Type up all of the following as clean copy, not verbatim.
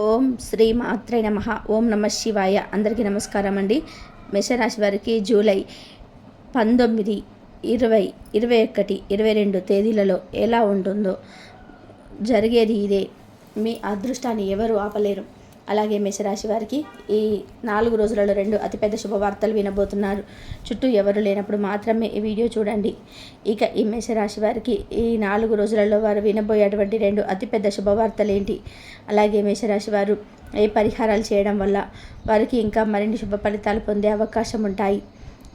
ఓం శ్రీ మాత్రే నమః. ఓం నమ శివాయ. అందరికీ నమస్కారం అండి. మేషరాశి వారికి జూలై 19, 20, 21, 22 తేదీలలో ఎలా ఉంటుందో జరిగేది ఇదే. మీ అదృష్టాన్ని ఎవరు ఆపలేరు. అలాగే మేషరాశి వారికి ఈ 4 రోజులలో 2 అతిపెద్ద శుభవార్తలు వినబోతున్నారు. చుట్టూ ఎవరు లేనప్పుడు మాత్రమే ఈ వీడియో చూడండి. ఇక ఈ మేషరాశి వారికి ఈ 4 రోజులలో వారు వినబోయేటువంటి 2 అతిపెద్ద శుభవార్తలు ఏంటి, అలాగే మేషరాశి వారు ఏ పరిహారాలు చేయడం వల్ల వారికి ఇంకా మరిన్ని శుభ ఫలితాలు పొందే అవకాశం ఉంటాయి.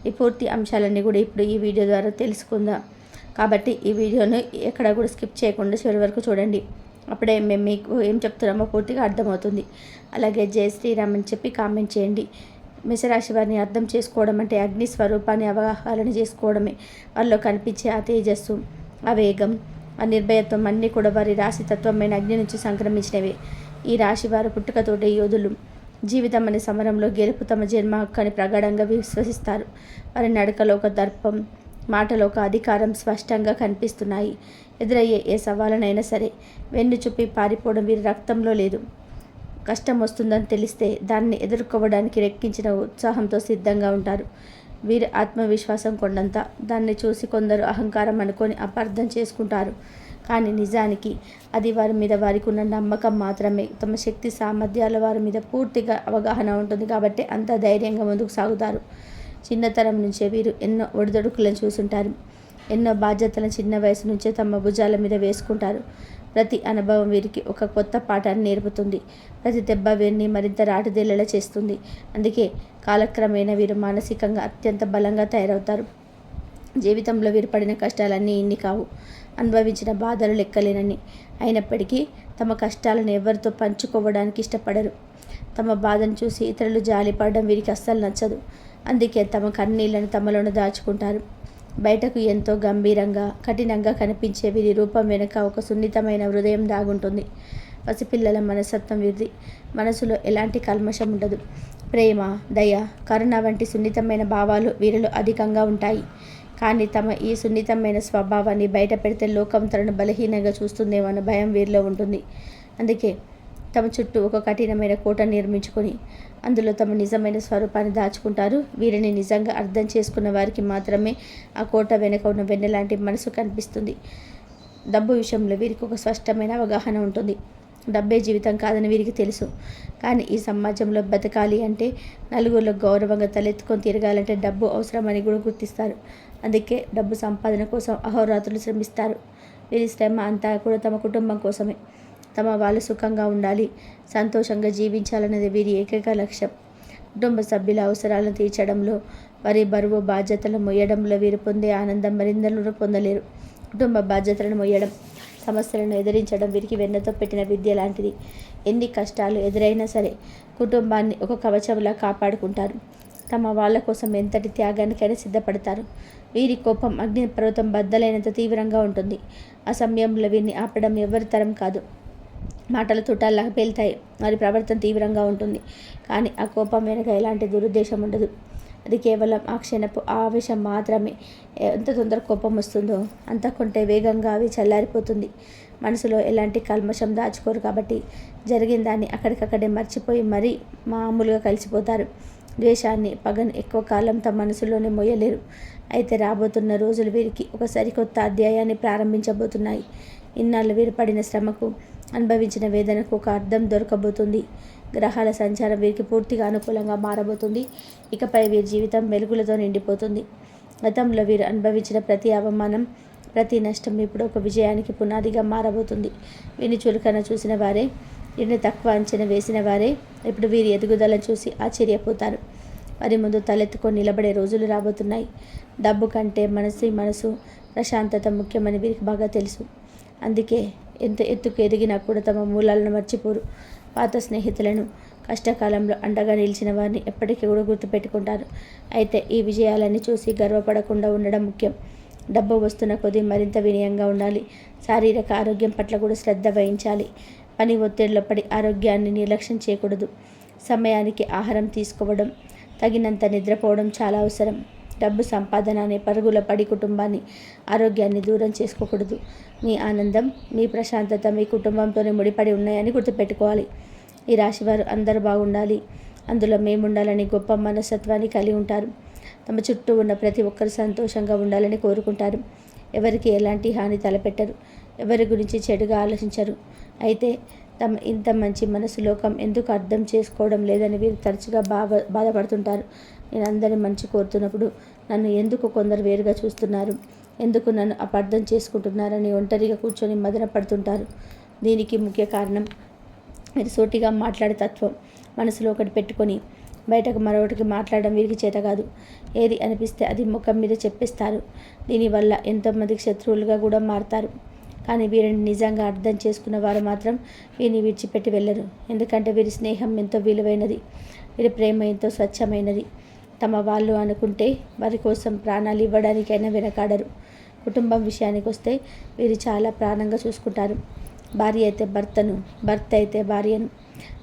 ఈ పూర్తి అంశాలన్నీ కూడా ఇప్పుడు ఈ వీడియో ద్వారా తెలుసుకుందాం. కాబట్టి ఈ వీడియోను ఎక్కడ కూడా స్కిప్ చేయకుండా చివరి వరకు చూడండి. అప్పుడే మేము మీకు ఏం చెప్తున్నామో పూర్తిగా అర్థమవుతుంది. అలాగే జై శ్రీరామ్ అని చెప్పి కామెంట్ చేయండి. మేషరాశి వారిని అర్థం చేసుకోవడం అంటే అగ్ని స్వరూపాన్ని అవగాహన చేసుకోవడమే. వారిలో కనిపించే ఆ తేజస్సు, ఆ వేగం, ఆ నిర్భయత్వం అన్నీ కూడా వారి రాశితత్వమైన అగ్ని నుంచి సంక్రమించినవే. ఈ రాశి వారు పుట్టుకతోటే యోధులు. జీవితం అనే సమరంలో గెలుపు తమ జన్మ హక్కు అని ప్రగాఢంగా విశ్వసిస్తారు. వారి నడకలో ఒక దర్పం, మాటలో ఒక అధికారం స్పష్టంగా కనిపిస్తున్నాయి. ఎదురయ్యే ఏ సవాలనైనా సరే వెన్ను చూపి పారిపోవడం వీరి రక్తంలో లేదు. కష్టం వస్తుందని తెలిస్తే దాన్ని ఎదుర్కోవడానికి రెక్కించిన ఉత్సాహంతో సిద్ధంగా ఉంటారు. వీరి ఆత్మవిశ్వాసం కొండంత. దాన్ని చూసి కొందరు అహంకారం అనుకొని అపార్థం చేసుకుంటారు. కానీ నిజానికి అది వారి మీద వారికి ఉన్న నమ్మకం మాత్రమే. తమ శక్తి సామర్థ్యాల వారి మీద పూర్తిగా అవగాహన ఉంటుంది కాబట్టి అంత ధైర్యంగా ముందుకు సాగుతారు. చిన్నతరం నుంచే వీరు ఎన్నో ఒడిదొడుకులను చూసుంటారు. ఎన్నో బాధ్యతలను చిన్న వయసు నుంచే తమ భుజాల మీద వేసుకుంటారు. ప్రతి అనుభవం వీరికి ఒక కొత్త పాఠాన్ని నేర్పుతుంది. ప్రతి దెబ్బ వీరిని మరింత రాటుదేలేలా చేస్తుంది. అందుకే కాలక్రమేణా వీరు మానసికంగా అత్యంత బలంగా తయారవుతారు. జీవితంలో వీరు పడిన కష్టాలన్నీ ఇన్ని కావు, అనుభవించిన బాధలు లెక్కలేనని. అయినప్పటికీ తమ కష్టాలను ఎవరితో పంచుకోవడానికి ఇష్టపడరు. తమ బాధను చూసి ఇతరులు జాలిపడడం వీరికి అస్సలు నచ్చదు. అందుకే తమ కన్నీళ్లను తమలోనే దాచుకుంటారు. బయటకు ఎంతో గంభీరంగా, కఠినంగా కనిపించే వీరి రూపం వెనుక ఒక సున్నితమైన హృదయం దాగుంటుంది. పసిపిల్లల మనస్తత్వం వీరిది. మనసులో ఎలాంటి కల్మషం ఉండదు. ప్రేమ, దయ, కరుణ వంటి సున్నితమైన భావాలు వీరిలో అధికంగా ఉంటాయి. కానీ తమ ఈ సున్నితమైన స్వభావాన్ని బయట పెడితే లోకం తనను బలహీనంగా చూస్తుందేమన్న భయం వీరిలో ఉంటుంది. అందుకే తమ చుట్టూ ఒక కఠినమైన కోట నిర్మించుకొని అందులో తమ నిజమైన స్వరూపాన్ని దాచుకుంటారు. వీరిని నిజంగా అర్థం చేసుకున్న వారికి మాత్రమే ఆ కోట వెనుక ఉన్న వెన్నెలాంటి మనసు కనిపిస్తుంది. డబ్బు విషయంలో వీరికి ఒక స్పష్టమైన అవగాహన ఉంటుంది. డబ్బే జీవితం కాదని వీరికి తెలుసు. కానీ ఈ సమాజంలో బతకాలి అంటే, నలుగురిలో గౌరవంగా తలెత్తుకొని తిరగాలంటే డబ్బు అవసరమని కూడా గుర్తిస్తారు. అందుకే డబ్బు సంపాదన కోసం అహోరాత్రులు శ్రమిస్తారు. వీరి శ్రమ అంతా కూడా తమ కుటుంబం కోసమే. తమ వాళ్ళు సుఖంగా ఉండాలి, సంతోషంగా జీవించాలన్నది వీరి ఏకైక లక్ష్యం. కుటుంబ సభ్యుల అవసరాలను తీర్చడంలో, వారి బరువు బాధ్యతలను మొయ్యడంలో వీరు పొందే ఆనందం మరిందరూ పొందలేరు. కుటుంబ బాధ్యతలను మొయ్యడం, సమస్యలను ఎదిరించడం వీరికి వెన్నతో పెట్టిన విద్య లాంటిది. ఎన్ని కష్టాలు ఎదురైనా సరే కుటుంబాన్ని ఒక కవచంలా కాపాడుకుంటారు. తమ వాళ్ళ కోసం ఎంతటి త్యాగానికైనా సిద్ధపడతారు. వీరి కోపం అగ్ని పర్వతం బద్దలైనంత తీవ్రంగా ఉంటుంది. ఆ సమయంలో వీరిని ఆపడం ఎవరి తరం కాదు. మాటలు తుటాల్లాగా పేలుతాయి. వారి ప్రవర్తన తీవ్రంగా ఉంటుంది. కానీ ఆ కోపం వెనుక ఎలాంటి దురుద్దేశం ఉండదు. అది కేవలం ఆ క్షణపు ఆవేశం మాత్రమే. ఎంత తొందర కోపం వస్తుందో అంతకంటే వేగంగా అవి చల్లారిపోతుంది. మనసులో ఎలాంటి కల్మషం దాచుకోరు కాబట్టి జరిగిన దాన్ని అక్కడికక్కడే మర్చిపోయి మరీ మామూలుగా కలిసిపోతారు. ద్వేషాన్ని, పగను ఎక్కువ కాలం తమ మనసులోనే మోయలేరు. అయితే రాబోతున్న రోజులు వీరికి ఒక సరికొత్త అధ్యాయాన్ని ప్రారంభించబోతున్నాయి. ఇన్నాళ్ళు వీరు పడిన శ్రమకు, అనుభవించిన వేదనకు ఒక అర్థం దొరకబోతుంది. గ్రహాల సంచారం వీరికి పూర్తిగా అనుకూలంగా మారబోతుంది. ఇకపై వీరి జీవితం వెలుగులతో నిండిపోతుంది. గతంలో వీరు అనుభవించిన ప్రతి అవమానం, ప్రతి నష్టం ఇప్పుడు ఒక విజయానికి పునాదిగా మారబోతుంది. వీరిని చులకన చూసిన వారే, వీరిని తక్కువ అంచనా వేసిన వారే ఇప్పుడు వీరి ఎదుగుదలను చూసి ఆశ్చర్యపోతారు. వారి ముందు తలెత్తుకొని నిలబడే రోజులు రాబోతున్నాయి. డబ్బు కంటే మనసు ప్రశాంతత ముఖ్యమని వీరికి బాగా తెలుసు. అందుకే ఎంత ఎత్తుకు ఎదిగినా కూడా తమ మూలాలను మర్చిపోరు. పాత స్నేహితులను, కష్టకాలంలో అండగా నిలిచిన వారిని ఎప్పటికీ కూడా గుర్తుపెట్టుకుంటారు. అయితే ఈ విజయాలన్నీ చూసి గర్వపడకుండా ఉండడం ముఖ్యం. డబ్బు వస్తున్న కొద్దీ మరింత వినయంగా ఉండాలి. శారీరక ఆరోగ్యం పట్ల కూడా శ్రద్ధ వహించాలి. పని ఒత్తిడిలో పడి ఆరోగ్యాన్ని నిర్లక్ష్యం చేయకూడదు. సమయానికి ఆహారం తీసుకోవడం, తగినంత నిద్రపోవడం చాలా అవసరం. డబ్బు సంపాదన అనే పరుగుల పడి కుటుంబాన్ని, ఆరోగ్యాన్ని దూరం చేసుకోకూడదు. మీ ఆనందం, మీ ప్రశాంతత మీ కుటుంబంతోనే ముడిపడి ఉన్నాయని గుర్తుపెట్టుకోవాలి. ఈ రాశివారు అందరూ బాగుండాలి, అందులో మేముండాలని గొప్ప మనస్తత్వాన్ని కలిగి ఉంటారు. తమ చుట్టూ ఉన్న ప్రతి ఒక్కరు సంతోషంగా ఉండాలని కోరుకుంటారు. ఎవరికి ఎలాంటి హాని తలపెట్టరు, ఎవరి గురించి చెడుగా ఆలోచించరు. అయితే తమ ఇంత మంచి మనసు లోకం ఎందుకు అర్థం చేసుకోవడం లేదని వీరు తరచుగా బాధపడుతుంటారు. నేను అందరి మంచి కోరుతున్నప్పుడు నన్ను ఎందుకు కొందరు వేరుగా చూస్తున్నారు, ఎందుకు నన్ను అపార్థం చేసుకుంటున్నారని ఒంటరిగా కూర్చొని మదన పడుతుంటారు. దీనికి ముఖ్య కారణం మీరు సూటిగా మాట్లాడే తత్వం. మనసులో ఒకటి పెట్టుకొని బయటకు మరొకటికి మాట్లాడడం వీరికి చేత కాదు. ఏది అనిపిస్తే అది ముఖం మీద చెప్పేస్తారు. దీనివల్ల ఎంతోమందికి శత్రువులుగా కూడా మారతారు. కానీ వీరిని నిజంగా అర్థం చేసుకున్న వారు మాత్రం వీరిని విడిచిపెట్టి వెళ్ళరు. ఎందుకంటే వీరి స్నేహం ఎంతో విలువైనది, వీరి ప్రేమ ఎంతో స్వచ్ఛమైనది. తమ వాళ్ళు అనుకుంటే వారి కోసం ప్రాణాలు ఇవ్వడానికైనా వెనకాడరు. కుటుంబం విషయానికి వస్తే వీరు చాలా ప్రాణంగా చూసుకుంటారు. భార్య అయితే భర్తను, భర్త అయితే భార్యను,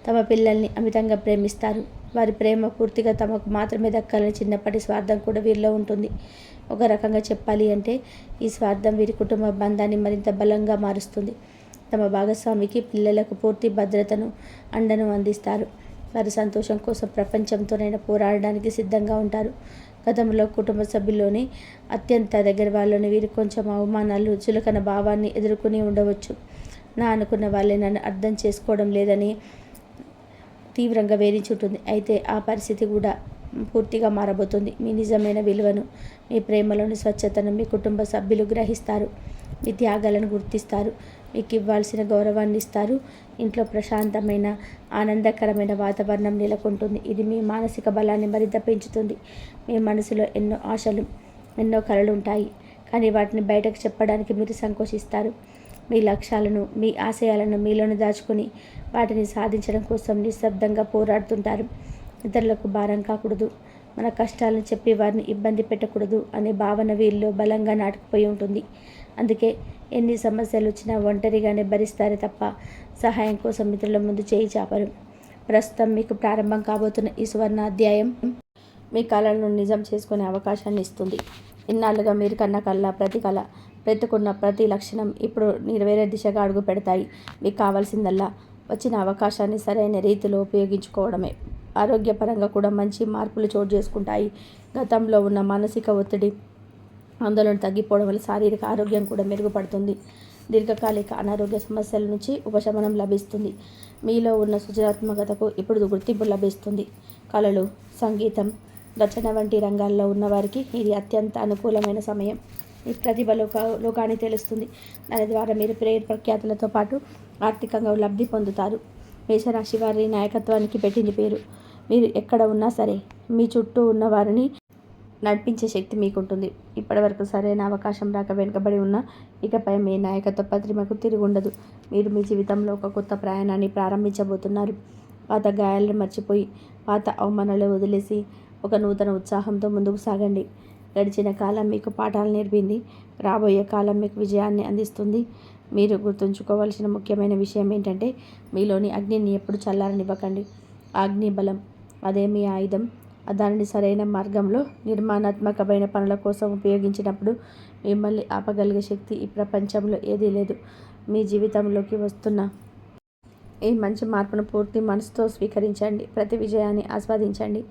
తమ పిల్లల్ని అమితంగా ప్రేమిస్తారు. వారి ప్రేమ పూర్తిగా తమకు మాత్రమే దక్కాలని చిన్నప్పటి స్వార్థం కూడా వీరిలో ఉంటుంది. ఒక రకంగా చెప్పాలి అంటే ఈ స్వార్థం వీరి కుటుంబ బంధాన్ని మరింత బలంగా మారుస్తుంది. తమ భాగస్వామికి, పిల్లలకు పూర్తి భద్రతను, అండను అందిస్తారు. వారి సంతోషం కోసం ప్రపంచంతోనైనా పోరాడడానికి సిద్ధంగా ఉంటారు. గతంలో కుటుంబ సభ్యుల్లోని అత్యంత దగ్గర వాళ్ళని వీరు కొంచెం అవమానాలు, చులకన భావాన్ని ఎదుర్కొని ఉండవచ్చు. నా అనుకున్న వాళ్ళే నన్ను అర్థం చేసుకోవడం లేదని తీవ్రంగా వేధించుంటుంది. అయితే ఆ పరిస్థితి కూడా పూర్తిగా మారబోతుంది. మీ నిజమైన విలువను, మీ ప్రేమలోని స్వచ్ఛతను మీ కుటుంబ సభ్యులు గ్రహిస్తారు. మీ త్యాగాలను గుర్తిస్తారు. మీకు ఇవ్వాల్సిన గౌరవాన్ని ఇస్తారు. ఇంట్లో ప్రశాంతమైన, ఆనందకరమైన వాతావరణం నెలకొంటుంది. ఇది మీ మానసిక బలాన్ని మరింత పెంచుతుంది. మీ మనసులో ఎన్నో ఆశలు, ఎన్నో కలలు ఉంటాయి. కానీ వాటిని బయటకు చెప్పడానికి మీరు సంకోచిస్తారు. మీ లక్ష్యాలను, మీ ఆశయాలను మీలోనే దాచుకొని వాటిని సాధించడం కోసం నిశ్శబ్దంగా పోరాడుతుంటారు. ఇతరులకు భారం కాకూడదు, మన కష్టాలను చెప్పి వారిని ఇబ్బంది పెట్టకూడదు అనే భావన వీరిలో బలంగా నాటుకుపోయి ఉంటుంది. అందుకే ఎన్ని సమస్యలు వచ్చినా ఒంటరిగానే భరిస్తారే తప్ప సహాయం కోసం మిత్రుల ముందు చేయి చాపరు. ప్రస్తుతం మీకు ప్రారంభం కాబోతున్న ఈ సువర్ణ అధ్యాయం మీ కళలను నిజం చేసుకునే అవకాశాన్ని ఇస్తుంది. ఇన్నాళ్ళుగా మీరు కన్న కళ, ప్రతి కళ, పెట్టుకున్న ప్రతి లక్షణం ఇప్పుడు నెరవేరే దిశగా అడుగు పెడతాయి. మీకు కావాల్సిందల్లా వచ్చిన అవకాశాన్ని సరైన రీతిలో ఉపయోగించుకోవడమే. ఆరోగ్యపరంగా కూడా మంచి మార్పులు చోటు చేసుకుంటాయి. గతంలో ఉన్న మానసిక ఒత్తిడి, ఆందోళన తగ్గిపోవడం వల్ల శారీరక ఆరోగ్యం కూడా మెరుగుపడుతుంది. దీర్ఘకాలిక అనారోగ్య సమస్యల నుంచి ఉపశమనం లభిస్తుంది. మీలో ఉన్న సృజనాత్మకతకు ఇప్పుడు గుర్తింపు లభిస్తుంది. కళలు, సంగీతం, రచన వంటి రంగాల్లో ఉన్నవారికి ఇది అత్యంత అనుకూలమైన సమయం. మీ ప్రతిభ లోకాన్ని తెలుస్తుంది. దాని ద్వారా మీరు పేరు ప్రఖ్యాతులతో పాటు ఆర్థికంగా లబ్ధి పొందుతారు. మేషరాశి వారి నాయకత్వానికి పెట్టింది పేరు. మీరు ఎక్కడ ఉన్నా సరే మీ చుట్టూ ఉన్న వారిని నడిపించే శక్తి మీకుంటుంది. ఇప్పటివరకు సరైన అవకాశం రాక వెనుకబడి ఉన్న ఇకపై మీ నాయకత్వ పత్రిమకు తిరుగుండదు. మీరు మీ జీవితంలో ఒక కొత్త ప్రయాణాన్ని ప్రారంభించబోతున్నారు. పాత గాయాలను మర్చిపోయి, పాత అవమానాలు వదిలేసి ఒక నూతన ఉత్సాహంతో ముందుకు సాగండి. గడిచిన కాలం మీకు పాఠాలు నేర్పింది. రాబోయే కాలం మీకు విజయాన్ని అందిస్తుంది. మీరు గుర్తుంచుకోవాల్సిన ముఖ్యమైన విషయం ఏంటంటే మీలోని అగ్నిని ఎప్పుడు చల్లారనివ్వకండి. అగ్ని బలం, అదే మీ ఆయుధం. దానిని సరైన మార్గంలో నిర్మాణాత్మకమైన పనుల కోసం ఉపయోగించినప్పుడు మిమ్మల్ని ఆపగలిగే శక్తి ఈ ప్రపంచంలో ఏదీ లేదు. మీ జీవితంలోకి వస్తున్న ఈ మంచి మార్పును పూర్తి మనసుతో స్వీకరించండి. ప్రతి విజయాన్ని ఆస్వాదించండి.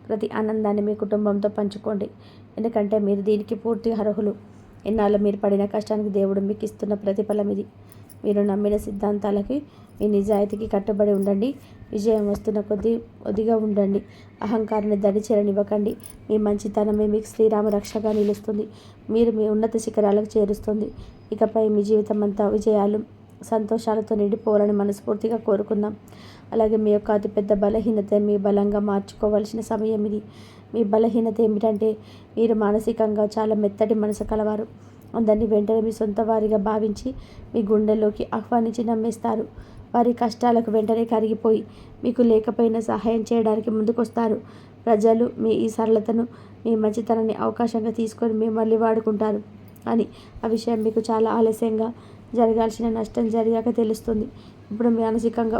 ప్రతి ఆనందాన్ని మీ కుటుంబంతో పంచుకోండి. ఎందుకంటే మీరు దీనికి పూర్తి అర్హులు. ఇన్నాళ్ళు మీరు పడిన కష్టానికి దేవుడు మీకు ఇస్తున్న ప్రతిఫలం ఇది. మీరు నమ్మిన సిద్ధాంతాలకి, మీ నిజాయితీకి కట్టుబడి ఉండండి. విజయం వస్తున్న కొద్దిగా ఉండండి. అహంకారాన్ని దడిచేరనివ్వకండి. మీ మంచితనమే మీకు శ్రీరామ రక్షగా నిలుస్తుంది. మీరు మీ ఉన్నత శిఖరాలకు చేరుస్తుంది. ఇకపై మీ జీవితం అంతా విజయాలు, సంతోషాలతో నిండిపోవాలని మనస్ఫూర్తిగా కోరుకుందాం. అలాగే మీ యొక్క అతిపెద్ద బలహీనత మీ బలంగా మార్చుకోవాల్సిన సమయం ఇది. మీ బలహీనత ఏమిటంటే మీరు మానసికంగా చాలా మెత్తటి మనసు కలవారు. అందరినీ వెంటనే మీ సొంత వారిగా భావించి మీ గుండెల్లోకి ఆహ్వానించి నమ్మేస్తారు. వారి కష్టాలకు వెంటనే కరిగిపోయి మీకు లేకపోయినా సహాయం చేయడానికి ముందుకొస్తారు. ప్రజలు మీ ఈ సరళతను, మీ మంచితనాన్ని అవకాశంగా తీసుకొని మిమ్మల్ని వాడుకుంటారు. కానీ ఆ విషయం మీకు చాలా ఆలస్యంగా, జరగాల్సిన నష్టం జరిగాక తెలుస్తుంది. ఇప్పుడు మానసికంగా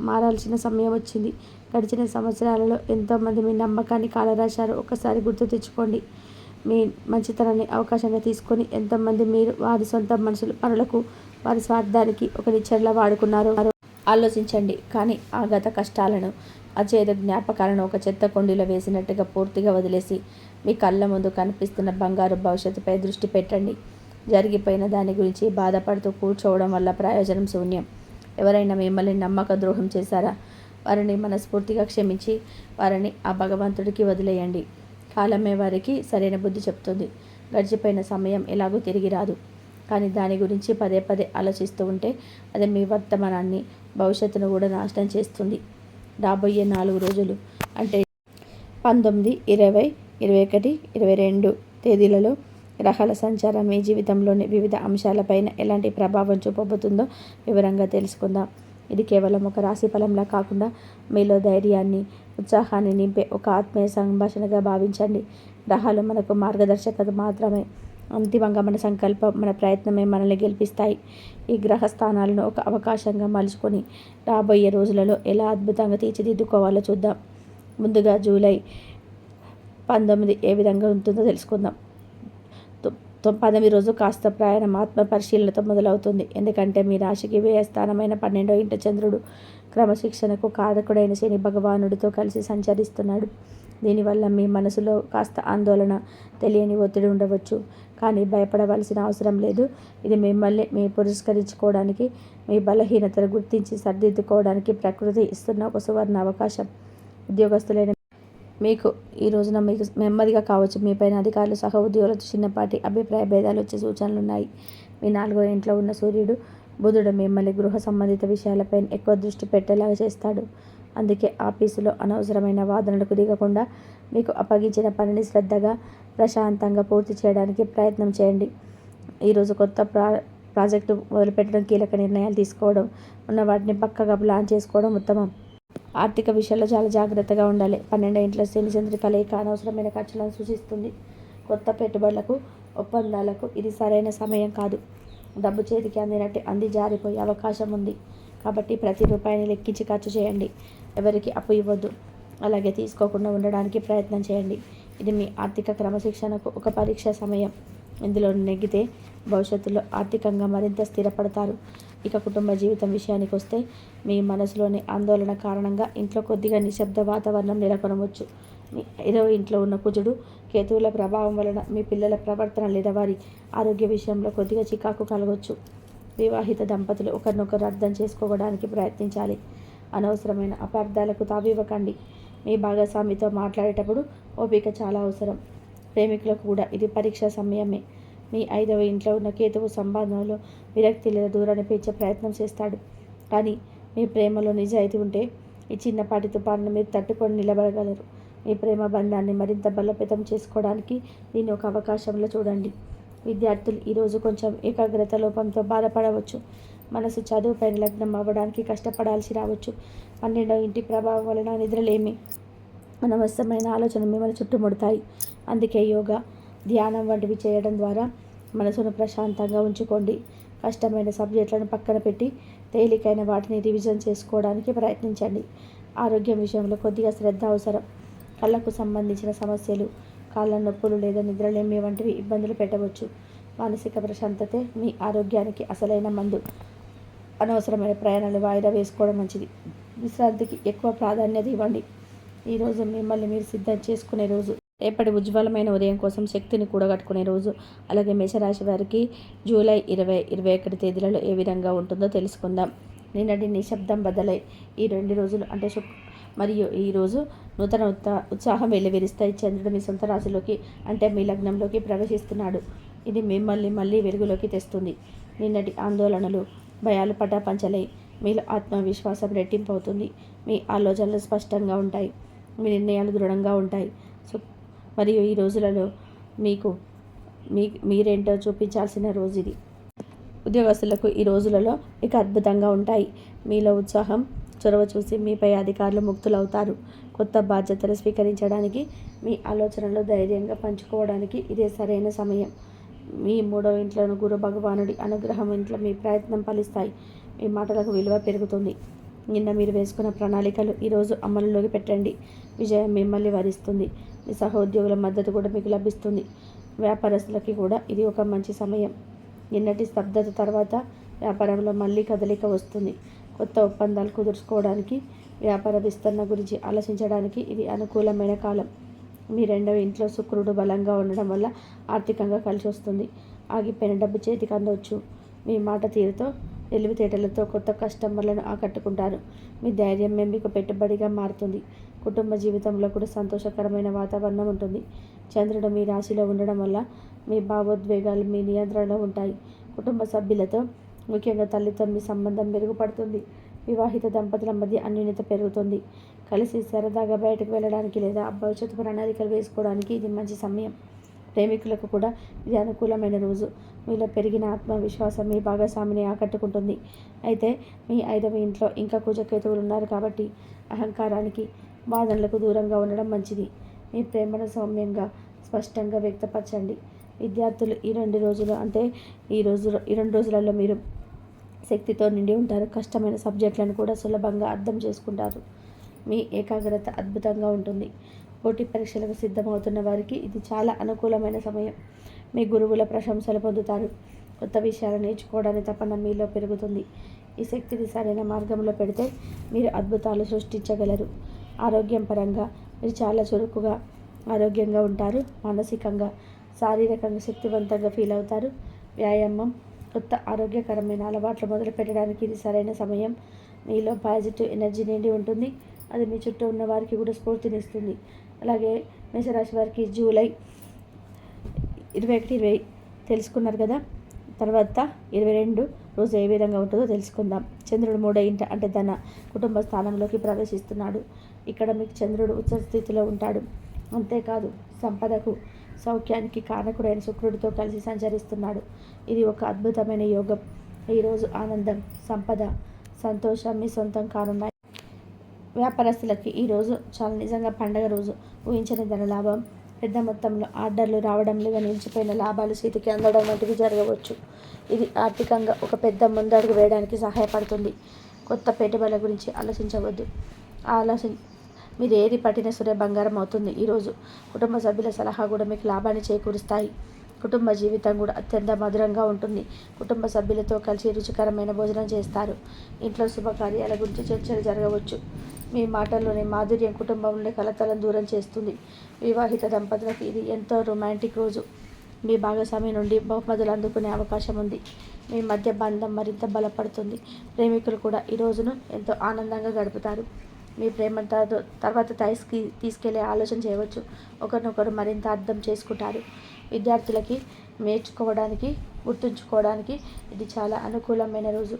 మారాల్సిన సమయం వచ్చింది. గడిచిన సంవత్సరాలలో ఎంతోమంది మీ నమ్మకాన్ని కాలరాశారు. ఒక్కసారి గుర్తు తెచ్చుకోండి. మీ మంచితనాన్ని అవకాశంగా తీసుకొని ఎంతోమంది మీరు వారి సొంత పనులకు, వారి స్వార్థానికి ఒక నిచ్చెనలా వాడుకున్నారు. ఆలోచించండి. కానీ ఆ గత కష్టాలను, అచేదు జ్ఞాపకాలను ఒక చెత్త కుండీలో వేసినట్టుగా పూర్తిగా వదిలేసి మీ కళ్ళ ముందు కనిపిస్తున్న బంగారు భవిష్యత్తుపై దృష్టి పెట్టండి. జరిగిపోయిన దాని గురించి బాధపడుతూ కూర్చోవడం వల్ల ప్రయోజనం శూన్యం. ఎవరైనా మిమ్మల్ని నమ్మక ద్రోహం చేశారా? వారిని మనస్ఫూర్తిగా క్షమించి వారిని ఆ భగవంతుడికి వదిలేయండి. కాలమే వారికి సరైన బుద్ధి చెప్తుంది. గడిచిపోయిన సమయం ఎలాగూ తిరిగి రాదు. కానీ దాని గురించి పదే పదే ఆలోచిస్తూ ఉంటే అది మీ వర్తమానాన్ని, భవిష్యత్తును కూడా నాశనం చేస్తుంది. రాబోయే 4 రోజులు అంటే 19, 20, 21, 22 తేదీలలో గ్రహాల సంచారం మీ జీవితంలోని వివిధ అంశాలపైన ఎలాంటి ప్రభావం చూపబోతుందో వివరంగా తెలుసుకుందాం. ఇది కేవలం ఒక రాశి ఫలంలా కాకుండా మీలో ధైర్యాన్ని, ఉత్సాహాన్ని నింపే ఒక ఆత్మీయ సంభాషణగా భావించండి. గ్రహాలు మనకు మార్గదర్శకత మాత్రమే. అంతిమంగా మన సంకల్పం, మన ప్రయత్నమే మనల్ని గెలిపిస్తాయి. ఈ గ్రహ స్థానాలను ఒక అవకాశంగా మలుచుకొని రాబోయే రోజులలో ఎలా అద్భుతంగా తీర్చిదిద్దుకోవాలో చూద్దాం. ముందుగా జూలై 19 ఏ విధంగా ఉంటుందో తెలుసుకుందాం. 19 రోజు కాస్త ప్రయాణం ఆత్మ పరిశీలనతో మొదలవుతుంది. ఎందుకంటే మీ రాశికి వ్యయ స్థానమైన 12వ ఇంట చంద్రుడు క్రమశిక్షణకు కారకుడైన శని భగవానుడితో కలిసి సంచరిస్తున్నాడు. దీనివల్ల మీ మనసులో కాస్త ఆందోళన, తెలియని ఒత్తిడి ఉండవచ్చు. కానీ భయపడవలసిన అవసరం లేదు. ఇది మిమ్మల్ని మీ పురస్కరించుకోవడానికి, మీ బలహీనతను గుర్తించి సరిదిద్దుకోవడానికి ప్రకృతి ఇస్తున్న ఒక సువర్ణ అవకాశం. ఉద్యోగస్తులైన మీకు ఈ రోజున మీకు నెమ్మదిగా కావచ్చు. మీపైన అధికారులు, సహ ఉద్యోగులతో చిన్నపాటి అభిప్రాయ భేదాలు వచ్చే సూచనలున్నాయి. మీ 4వ ఇంట్లో ఉన్న సూర్యుడు, బుధుడు మిమ్మల్ని గృహ సంబంధిత విషయాలపై ఎక్కువ దృష్టి పెట్టేలాగా చేస్తాడు. అందుకే ఆఫీసులో అనవసరమైన వాదనలకు దిగకుండా మీకు అప్పగించిన పనిని శ్రద్ధగా, ప్రశాంతంగా పూర్తి చేయడానికి ప్రయత్నం చేయండి. ఈరోజు కొత్త ప్రాజెక్టు మొదలుపెట్టడం, కీలక నిర్ణయాలు తీసుకోవడం, ఉన్న వాటిని పక్కగా ప్లాన్ చేసుకోవడం ఉత్తమం. ఆర్థిక విషయాల్లో చాలా జాగ్రత్తగా ఉండాలి. 12వ ఇంట్లో శని చంద్రుడి కలయిక అనవసరమైన ఖర్చులను సూచిస్తుంది. కొత్త పెట్టుబడులకు, ఒప్పందాలకు ఇది సరైన సమయం కాదు. డబ్బు చేతికి అందినట్టు అంది జారిపోయే అవకాశం ఉంది. కాబట్టి ప్రతి రూపాయిని లెక్కించి ఖర్చు చేయండి. ఎవరికి అప్పు ఇవ్వద్దు. అలాగే తీసుకోకుండా ఉండడానికి ప్రయత్నం చేయండి. ఇది మీ ఆర్థిక క్రమశిక్షణకు ఒక పరీక్ష సమయం. ఇందులో నెగ్గితే భవిష్యత్తులో ఆర్థికంగా మరింత స్థిరపడతారు. ఇక కుటుంబ జీవితం విషయానికి వస్తే మీ మనసులోని ఆందోళన కారణంగా ఇంట్లో కొద్దిగా నిశ్శబ్ద వాతావరణం నెలకొనవచ్చు. మీ 5వ ఇంట్లో ఉన్న కుజుడు, కేతువుల ప్రభావం వలన మీ పిల్లల ప్రవర్తన లేదా వారి ఆరోగ్య విషయంలో కొద్దిగా చికాకు కలగవచ్చు. వివాహిత దంపతులు ఒకరినొకరు అర్థం చేసుకోవడానికి ప్రయత్నించాలి. అనవసరమైన అపార్థాలకు తావివ్వకండి. మీ భాగస్వామితో మాట్లాడేటప్పుడు ఓపిక చాలా అవసరం. ప్రేమికులకు కూడా ఇది పరీక్ష సమయమే. మీ 5వ ఇంట్లో ఉన్న కేతువు సంబంధంలో విరక్తి లేదా దూరాన్ని పెంచే ప్రయత్నం చేస్తాడు. కానీ మీ ప్రేమలో నిజాయితీ ఉంటే ఈ చిన్నపాటి తుఫానును మీరు తట్టుకొని నిలబడగలరు. మీ ప్రేమ బంధాన్ని మరింత బలోపేతం చేసుకోవడానికి దీన్ని ఒక అవకాశంలో చూడండి. విద్యార్థులు ఈరోజు కొంచెం ఏకాగ్రత లోపంతో బాధపడవచ్చు. మనసు చదువుపై నిలగ్నం అవ్వడానికి కష్టపడాల్సి రావచ్చు. 12వ ఇంటి ప్రభావం వలన నిద్రలేమి, అనవసరమైన ఆలోచన మిమ్మల్ని చుట్టుముడతాయి. అందుకే యోగా, ధ్యానం వంటివి చేయడం ద్వారా మనసును ప్రశాంతంగా ఉంచుకోండి. కష్టమైన సబ్జెక్టులను పక్కన పెట్టి తేలికైన వాటిని రివిజన్ చేసుకోవడానికి ప్రయత్నించండి. ఆరోగ్యం విషయంలో కొద్దిగా శ్రద్ధ అవసరం. కళ్ళకు సంబంధించిన సమస్యలు, కాళ్ళ నొప్పులు లేదా నిద్రలేమి వంటివి ఇబ్బందులు పెట్టవచ్చు. మానసిక ప్రశాంతతే మీ ఆరోగ్యానికి అసలైన మందు. అనవసరమైన ప్రయాణాలు వాయిదా వేసుకోవడం మంచిది. విశ్రాంతికి ఎక్కువ ప్రాధాన్యత ఇవ్వండి. ఈరోజు మిమ్మల్ని మీరు సిద్ధం చేసుకునే రోజు. రేపటి ఉజ్వలమైన ఉదయం కోసం శక్తిని కూడగట్టుకునే రోజు. అలాగే మేషరాశి వారికి జూలై 20, 21 తేదీలలో ఏ విధంగా ఉంటుందో తెలుసుకుందాం. నిన్నటి నిశ్శబ్దం బదలై ఈ 2 రోజులు అంటే మరియు ఈరోజు నూతన ఉత్సాహం వెల్లివిరుస్తాయి. చంద్రుడు మీ సొంత రాశిలోకి అంటే మీ లగ్నంలోకి ప్రవేశిస్తున్నాడు. ఇది మిమ్మల్ని మళ్ళీ వెలుగులోకి తెస్తుంది. నిన్నటి ఆందోళనలు, భయాలు పటాపంచలై మీలో ఆత్మవిశ్వాసం రెట్టింపు అవుతుంది. మీ ఆలోచనలు స్పష్టంగా ఉంటాయి. మీ నిర్ణయాలు దృఢంగా ఉంటాయి. మరియు ఈ రోజులలో మీరేంటో చూపించాల్సిన రోజు ఇది. ఉద్యోగస్తులకు ఈ రోజులలో ఇక అద్భుతంగా ఉంటాయి. మీలో ఉత్సాహం, చొరవ చూసి మీపై అధికారులు ముక్తులవుతారు. కొత్త బాధ్యతలు స్వీకరించడానికి, మీ ఆలోచనలు ధైర్యంగా పంచుకోవడానికి ఇదే సరైన సమయం. మీ 3వ ఇంట్లోని గురు భగవానుడి అనుగ్రహం ఇంట్లో మీ ప్రయత్నం ఫలిస్తాయి. మీ మాటలకు విలువ పెరుగుతుంది. నిన్న మీరు వేసుకున్న ప్రణాళికలు ఈరోజు అమలులోకి పెట్టండి. విజయం మిమ్మల్ని వరిస్తుంది. మీ సహోద్యోగుల మద్దతు కూడా మీకు లభిస్తుంది. వ్యాపారస్తులకి కూడా ఇది ఒక మంచి సమయం. నిన్నటి స్తబ్దత తర్వాత వ్యాపారంలో మళ్ళీ కదలిక వస్తుంది. కొత్త ఒప్పందాలు కుదుర్చుకోవడానికి, వ్యాపార విస్తరణ గురించి ఆలోచించడానికి ఇది అనుకూలమైన కాలం. మీ రెండవ ఇంట్లో శుక్రుడు బలంగా ఉండడం వల్ల ఆర్థికంగా కలిసి వస్తుంది. ఆగిపోయిన డబ్బు చేతికి అందవచ్చు. మీ మాట తీరుతో, తెలివితేటలతో కొత్త కస్టమర్లను ఆకట్టుకుంటారు. మీ ధైర్యం మీకు పెట్టుబడిగా మారుతుంది. కుటుంబ జీవితంలో కూడా సంతోషకరమైన వాతావరణం ఉంటుంది. చంద్రుడు మీ రాశిలో ఉండడం వల్ల మీ భావోద్వేగాలు మీ నియంత్రణలో ఉంటాయి. కుటుంబ సభ్యులతో, ముఖ్యంగా తల్లితో మీ సంబంధం మెరుగుపడుతుంది. వివాహిత దంపతుల మధ్య అన్యోన్యత పెరుగుతుంది. కలిసి సరదాగా బయటకు వెళ్ళడానికి లేదా భవిష్యత్తు ప్రణాళికలు వేసుకోవడానికి ఇది మంచి సమయం. ప్రేమికులకు కూడా ఇది అనుకూలమైన రోజు. మీలో పెరిగిన ఆత్మవిశ్వాసం మీ భాగస్వామిని ఆకట్టుకుంటుంది. అయితే మీ 5వ ఇంట్లో ఇంకా కుజకేతువులు ఉన్నారు కాబట్టి అహంకారానికి, వాదనలకు దూరంగా ఉండడం మంచిది. మీ ప్రేమను సౌమ్యంగా, స్పష్టంగా వ్యక్తపరచండి. విద్యార్థులు ఈ 2 రోజులు అంటే ఈ 2 రోజులలో మీరు శక్తితో నిండి ఉంటారు. కష్టమైన సబ్జెక్టులను కూడా సులభంగా అర్థం చేసుకుంటారు. మీ ఏకాగ్రత అద్భుతంగా ఉంటుంది. పోటీ పరీక్షలకు సిద్ధమవుతున్న వారికి ఇది చాలా అనుకూలమైన సమయం. మీ గురువుల ప్రశంసలు పొందుతారు. కొత్త విషయాలు నేర్చుకోవడానికి తపన మీలో పెరుగుతుంది. ఈ శక్తిని సరైన మార్గంలో పెడితే మీరు అద్భుతాలు సృష్టించగలరు. ఆరోగ్యం పరంగా మీరు చాలా చురుకుగా, ఆరోగ్యంగా ఉంటారు. మానసికంగా, శారీరకంగా శక్తివంతంగా ఫీల్ అవుతారు. వ్యాయామం, కొత్త ఆరోగ్యకరమైన అలవాట్లు మొదలు పెట్టడానికి ఇది సరైన సమయం. మీలో పాజిటివ్ ఎనర్జీ నిండి ఉంటుంది. అది మీ చుట్టూ ఉన్న వారికి కూడా స్ఫూర్తినిస్తుంది. అలాగే మేషరాశి వారికి జూలై 21-20 తెలుసుకున్నారు కదా. తర్వాత 22 రోజు ఏ విధంగా ఉంటుందో తెలుసుకుందాం. చంద్రుడు 3వ ఇంట అంటే ధన, కుటుంబ స్థానంలోకి ప్రవేశిస్తున్నాడు. ఇక్కడ మీకు చంద్రుడు ఉచ్చ స్థితిలో ఉంటాడు. అంతేకాదు సంపదకు, సౌఖ్యానికి కారకుడైన శుక్రుడితో కలిసి సంచరిస్తున్నాడు. ఇది ఒక అద్భుతమైన యోగం. ఈరోజు ఆనందం, సంపద, సంతోషం మీ సొంతం కానున్నాయి. వ్యాపారస్తులకి ఈరోజు చాలా నిజంగా పండగ రోజు. ఊహించని ధన లాభం, పెద్ద మొత్తంలో ఆర్డర్లు రావడం లేదా నిలిచిపోయిన లాభాలు చేతికి అందడం వంటివి జరగవచ్చు. ఇది ఆర్థికంగా ఒక పెద్ద ముందడుగు వేయడానికి సహాయపడుతుంది. కొత్త పెట్టుబడుల గురించి ఆలోచించవద్దు. మీరు ఏది పట్టిన సూర్య బంగారం అవుతుంది. ఈరోజు కుటుంబ సభ్యుల సలహా కూడా మీకు లాభాన్ని చేకూరుస్తాయి. కుటుంబ జీవితం కూడా అత్యంత మధురంగా ఉంటుంది. కుటుంబ సభ్యులతో కలిసి రుచికరమైన భోజనం చేస్తారు. ఇంట్లో శుభకార్యాల గురించి చర్చలు జరగవచ్చు. మీ మాటల్లోని మాధుర్యం కుటుంబంలోని కలతలను దూరం చేస్తుంది. వివాహిత దంపతులకు ఇది ఎంతో రొమాంటిక్ రోజు. మీ భాగస్వామి నుండి బహుమతులు అందుకునే అవకాశం ఉంది. మీ మధ్య బంధం మరింత బలపడుతుంది. ప్రేమికులు కూడా ఈ రోజును ఎంతో ఆనందంగా గడుపుతారు. మీ ప్రేమ తర్వాత తీసుకెళ్లే ఆలోచన చేయవచ్చు. ఒకరినొకరు మరింత అర్థం చేసుకుంటారు. విద్యార్థులకి నేర్చుకోవడానికి, గుర్తుంచుకోవడానికి ఇది చాలా అనుకూలమైన రోజు.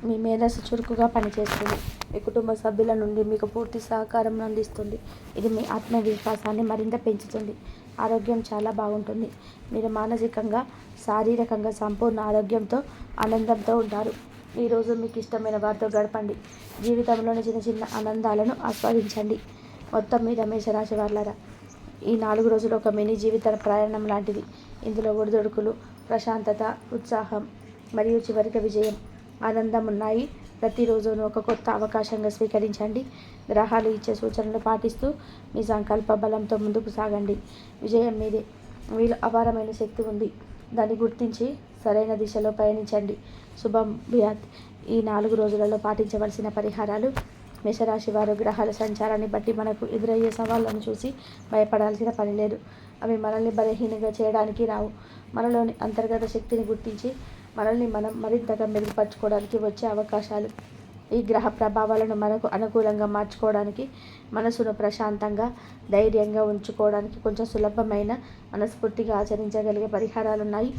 మీ మేధస్సు చురుకుగా పనిచేస్తుంది. మీ కుటుంబ సభ్యుల నుండి మీకు పూర్తి సహకారం అందిస్తుంది. ఇది మీ ఆత్మవిశ్వాసాన్ని మరింత పెంచుతుంది. ఆరోగ్యం చాలా బాగుంటుంది. మీరు మానసికంగా, శారీరకంగా సంపూర్ణ ఆరోగ్యంతో, ఆనందంతో ఉంటారు. ఈరోజు మీకు ఇష్టమైన వారితో గడపండి. జీవితంలోని చిన్న చిన్న ఆనందాలను ఆస్వాదించండి. మొత్తం మీద మేషరాశి వారులారా, ఈ 4 రోజులు ఒక మినీ జీవిత ప్రయాణం లాంటిది. ఇందులో ఒడిదొడుకులు, ప్రశాంతత, ఉత్సాహం మరియు చివరికి విజయం, ఆనందం ఉన్నాయి. ప్రతిరోజును ఒక కొత్త అవకాశంగా స్వీకరించండి. గ్రహాలు ఇచ్చే సూచనలు పాటిస్తూ మీ సంకల్ప బలంతో ముందుకు సాగండి. విజయం మీదే. మీలో అపారమైన శక్తి ఉంది. దాన్ని గుర్తించి సరైన దిశలో పయనించండి. శుభం భూయాత్. ఈ 4 రోజులలో పాటించవలసిన పరిహారాలు. మేషరాశి వారు గ్రహాల సంచారాన్ని బట్టి మనకు ఎదురయ్యే సవాళ్లను చూసి భయపడాల్సిన పని లేదు. అవి మనల్ని బలహీనంగా చేయడానికి రావు. మనలోని అంతర్గత శక్తిని గుర్తించి మనల్ని మనం మరింతగా మెరుగుపరచుకోవడానికి వచ్చే అవకాశాలు. ఈ గ్రహ ప్రభావాలను మనకు అనుకూలంగా మార్చుకోవడానికి, మనసును ప్రశాంతంగా, ధైర్యంగా ఉంచుకోవడానికి కొంచెం సులభమైన, మనస్ఫూర్తిగా ఆచరించగలిగే పరిహారాలున్నాయి.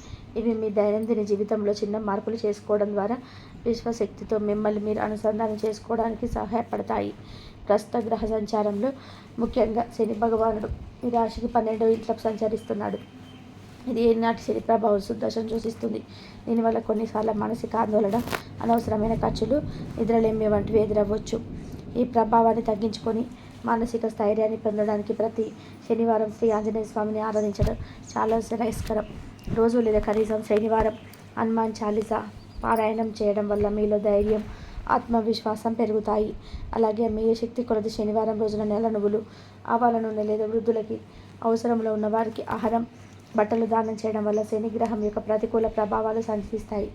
ఇవి మీ దైనందిన జీవితంలో చిన్న మార్పులు చేసుకోవడం ద్వారా విశ్వశక్తితో మిమ్మల్ని మీరు అనుసంధానం చేసుకోవడానికి సహాయపడతాయి. ప్రస్తుత గ్రహ సంచారంలో ముఖ్యంగా శని భగవానుడు మీ రాశికి 12వ ఇంట్లో సంచరిస్తున్నాడు. ఇది ఏనాటి శని ప్రభావం దశను సూచిస్తుంది. దీనివల్ల కొన్నిసార్లు మానసిక ఆందోళన, అనవసరమైన ఖర్చులు, నిద్రలేమి వంటివి ఎదురవ్వచ్చు. ఈ ప్రభావాన్ని తగ్గించుకొని మానసిక స్థైర్యాన్ని పొందడానికి ప్రతి శనివారం శ్రీ ఆంజనేయ స్వామిని ఆరాధించడం చాలా శ్రేయస్కరం. రోజు లేదా కనీసం శనివారం హనుమాన్ చాలీసా పారాయణం చేయడం వల్ల మీలో ధైర్యం, ఆత్మవిశ్వాసం పెరుగుతాయి. అలాగే మీ శక్తి కొలది శనివారం రోజున నెల నువ్వులు, ఆవాల నూనె లేదా వృద్ధులకి, అవసరంలో ఉన్న వారికి ఆహారం బట్టలు దానం చేయడం వల్ల శని గ్రహం యొక్క ప్రతికూల ప్రభావాలు శాంతిస్తాయి.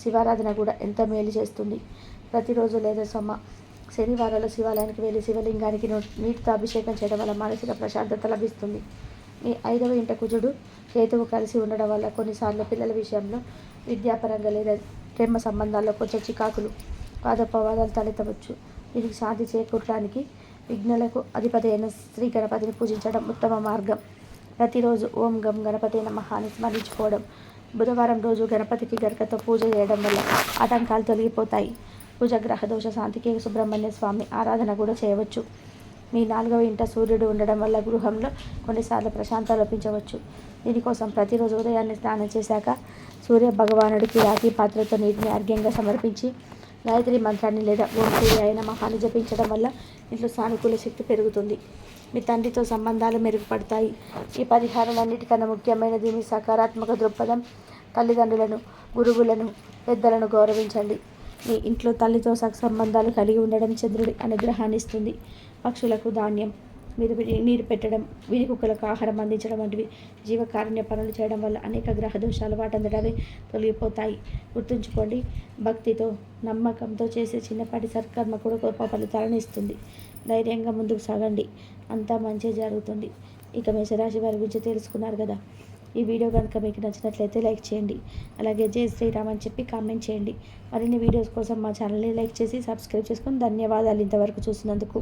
శివారాధన కూడా ఎంతో మేలు చేస్తుంది. ప్రతిరోజు లేదా శనివారాలు శివాలయానికి వెళ్ళి శివలింగానికి నీటితో అభిషేకం చేయడం వల్ల మానసిక ప్రశాంతత లభిస్తుంది. మీ 5వ ఇంట కుజుడు కేతువు కలిసి ఉండడం వల్ల కొన్నిసార్లు పిల్లల విషయంలో విద్యాపరంగా లేదా ప్రేమ సంబంధాల్లో కొంచెం చికాకులు, వాదోపవాదాలు తలెత్తవచ్చు. దీనికి శాంతి చేకూరడానికి విఘ్నులకు అధిపతి అయిన శ్రీ గణపతిని పూజించడం ఉత్తమ మార్గం. ప్రతిరోజు ఓం గం గణపతి నమః అని స్మరించుకోవడం. బుధవారం రోజు గణపతికి గరికతో పూజ చేయడం వల్ల ఆటంకాలు తొలగిపోతాయి. పూజ గ్రహ దోష శాంతికి సుబ్రహ్మణ్య స్వామి ఆరాధన కూడా చేయవచ్చు. మీ 4వ ఇంట సూర్యుడు ఉండడం వల్ల గృహంలో కొన్నిసార్లు ప్రశాంతత లభించవచ్చు. దీనికోసం ప్రతిరోజు ఉదయాన్నే స్నానం చేశాక సూర్య భగవానుడికి రాగి పాత్రతో నీటిని అర్ఘ్యంగా సమర్పించి గాయత్రి మంత్రాన్ని లేదా ఓం సూర్యాయ నమః అని జపించడం వల్ల ఇంట్లో సానుకూల శక్తి పెరుగుతుంది. మీ తండ్రితో సంబంధాలు మెరుగుపడతాయి. ఈ పరిహారాలన్నిటికన్నా ముఖ్యమైనది మీ సకారాత్మక దృక్పథం. తల్లిదండ్రులను, గురువులను, పెద్దలను గౌరవించండి. మీ ఇంట్లో తల్లితో సంబంధాలు కలిగి ఉండడం చంద్రుడి అనుగ్రహాన్ని ఇస్తుంది. పక్షులకు ధాన్యం, నీరు పెట్టడం, వీధి కుక్కలకు ఆహారం అందించడం వంటివి జీవకారుణ్య పనులు చేయడం వల్ల అనేక గ్రహ దోషాలు వాటంతటవే తొలగిపోతాయి. గుర్తుంచుకోండి, భక్తితో, నమ్మకంతో చేసే చిన్నపాటి సత్కర్మ కూడా గొప్ప ఫలితాలను ఇస్తుంది. ధైర్యంగా ముందుకు సాగండి, అంతా మంచి జరుగుతుంది. ఇక మేషరాశి వారి గురించి తెలుసుకున్నారు కదా. ఈ వీడియో కనుక మీకు నచ్చినట్లయితే లైక్ చేయండి. అలాగే జై శ్రీరామ్ అని చెప్పి కామెంట్ చేయండి. మరిన్ని వీడియోస్ కోసం మా ఛానల్ని లైక్ చేసి సబ్స్క్రైబ్ చేసుకొని ధన్యవాదాలు ఇంతవరకు చూసినందుకు.